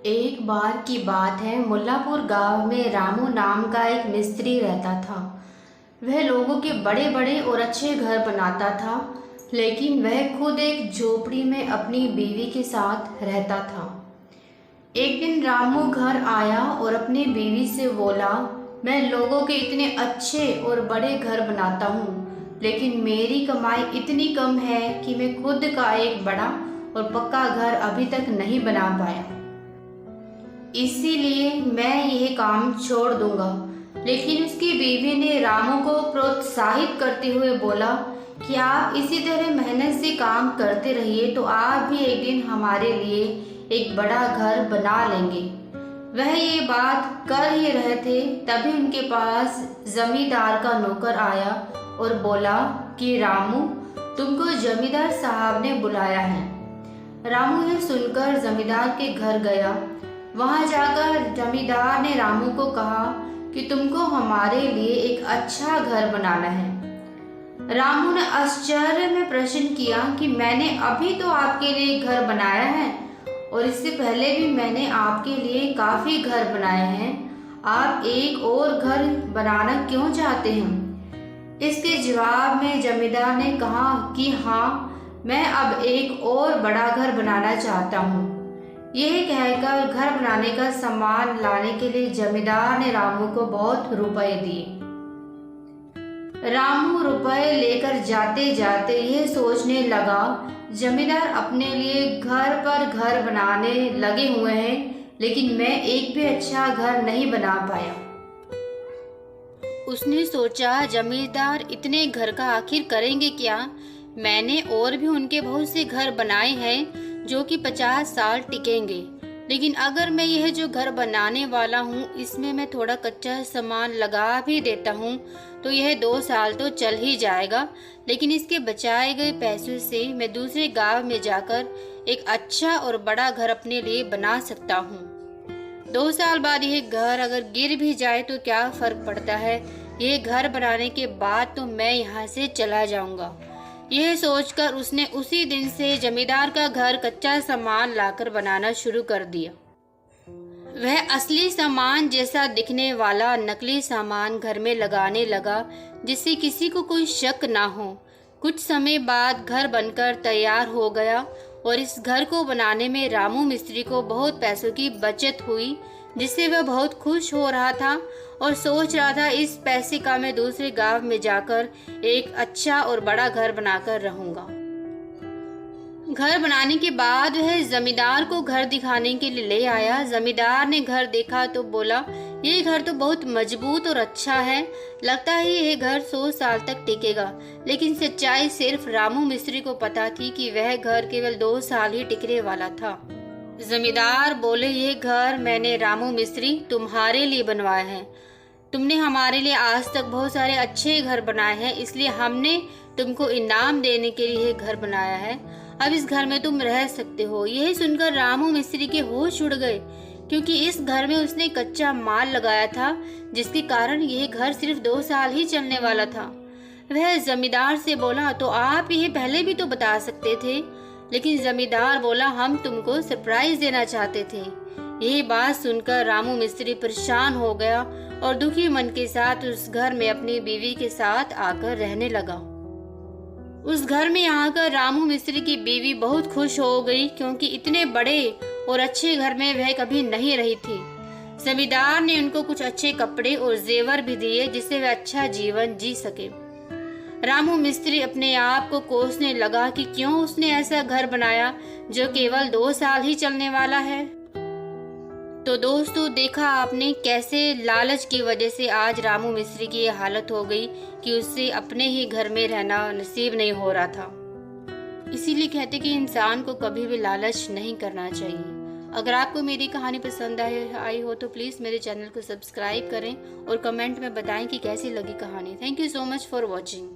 एक बार की बात है, मुल्लापुर गांव में रामू नाम का एक मिस्त्री रहता था। वह लोगों के बड़े बड़े और अच्छे घर बनाता था, लेकिन वह खुद एक झोपड़ी में अपनी बीवी के साथ रहता था। एक दिन रामू घर आया और अपनी बीवी से बोला, मैं लोगों के इतने अच्छे और बड़े घर बनाता हूँ, लेकिन मेरी कमाई इतनी कम है कि मैं खुद का एक बड़ा और पक्का घर अभी तक नहीं बना पाया। इसीलिए मैं यह काम छोड़ दूंगा। लेकिन उसकी बीवी ने रामू को प्रोत्साहित करते हुए बोला कि आप इसी तरह मेहनत से काम करते रहिए तो आप भी एक दिन हमारे लिए एक बड़ा घर बना लेंगे। वह ये बात कर ही रहे थे, तभी उनके पास जमींदार का नौकर आया और बोला कि रामू, तुमको जमींदार साहब ने बुलाया है। रामू यह सुनकर जमींदार के घर गया। वहां जाकर जमींदार ने रामू को कहा कि तुमको हमारे लिए एक अच्छा घर बनाना है। रामू ने आश्चर्य में प्रश्न किया कि मैंने अभी तो आपके लिए घर बनाया है और इससे पहले भी मैंने आपके लिए काफी घर बनाए हैं। आप एक और घर बनाना क्यों चाहते हैं? इसके जवाब में जमींदार ने कहा कि हाँ, मैं अब एक और बड़ा घर बनाना चाहता हूँ। यह कहकर घर बनाने का सामान लाने के लिए जमींदार ने रामू को बहुत रुपए दिए। रामू रुपए लेकर जाते जाते यह सोचने लगा, जमींदार अपने लिए घर पर घर बनाने लगे हुए हैं, लेकिन मैं एक भी अच्छा घर नहीं बना पाया। उसने सोचा, जमींदार इतने घर का आखिर करेंगे क्या? मैंने और भी उनके बहुत से घर बनाए हैं जो कि 50 साल टिकेंगे, लेकिन अगर मैं यह जो घर बनाने वाला हूँ इसमें मैं थोड़ा कच्चा सामान लगा भी देता हूँ तो यह 2 साल तो चल ही जाएगा, लेकिन इसके बचाए गए पैसों से मैं दूसरे गांव में जाकर एक अच्छा और बड़ा घर अपने लिए बना सकता हूँ। 2 साल बाद यह घर अगर गिर भी जाए तो क्या फर्क पड़ता है, यह घर बनाने के बाद तो मैं यहाँ से चला जाऊंगा। यह सोचकर उसने उसी दिन से जमींदार का घर कच्चा सामान लाकर बनाना शुरू कर दिया। वह असली सामान जैसा दिखने वाला नकली सामान घर में लगाने लगा, जिससे किसी को कोई शक ना हो। कुछ समय बाद घर बनकर तैयार हो गया और इस घर को बनाने में रामू मिस्त्री को बहुत पैसों की बचत हुई, जिससे वह बहुत खुश हो रहा था और सोच रहा था इस पैसे का मैं दूसरे गांव में जाकर एक अच्छा और बड़ा घर बनाकर रहूंगा। घर बनाने के बाद वह जमींदार को घर दिखाने के लिए ले आया। जमींदार ने घर देखा तो बोला, ये घर तो बहुत मजबूत और अच्छा है, लगता है ये घर 100 साल तक टिकेगा। लेकिन सच्चाई सिर्फ रामू मिस्त्री को पता थी कि वह घर केवल 2 साल ही टिकने वाला था। जमींदार बोले, ये घर मैंने रामू मिस्त्री तुम्हारे लिए बनवाया है। तुमने हमारे लिए आज तक बहुत सारे अच्छे घर बनाए हैं, इसलिए हमने तुमको इनाम देने के लिए घर बनाया है। अब इस घर में तुम रह सकते हो। यह सुनकर रामू मिस्त्री के होश उड़ गए, क्योंकि इस घर में उसने कच्चा माल लगाया था, जिसके कारण यह घर सिर्फ 2 साल ही चलने वाला था। वह जमींदार से बोला, तो आप यह पहले भी तो बता सकते थे। लेकिन जमींदार बोला, हम तुमको सरप्राइज देना चाहते थे। यही बात सुनकर रामू मिस्त्री परेशान हो गया और दुखी मन के साथ उस घर में अपनी बीवी के साथ आकर रहने लगा। उस घर में आकर रामू मिस्त्री की बीवी बहुत खुश हो गई, क्योंकि इतने बड़े और अच्छे घर में वह कभी नहीं रही थी। जमींदार ने उनको कुछ अच्छे कपड़े और जेवर भी दिए, जिससे वह अच्छा जीवन जी सके। रामू मिस्त्री अपने आप को कोसने लगा कि क्यों उसने ऐसा घर बनाया जो केवल 2 साल ही चलने वाला है। तो दोस्तों, देखा आपने कैसे लालच की वजह से आज रामू मिस्त्री की यह हालत हो गई कि उससे अपने ही घर में रहना नसीब नहीं हो रहा था। इसीलिए कहते कि इंसान को कभी भी लालच नहीं करना चाहिए। अगर आपको मेरी कहानी पसंद आई हो तो प्लीज़ मेरे चैनल को सब्सक्राइब करें और कमेंट में बताएं कि कैसी लगी कहानी। Thank you so much for watching.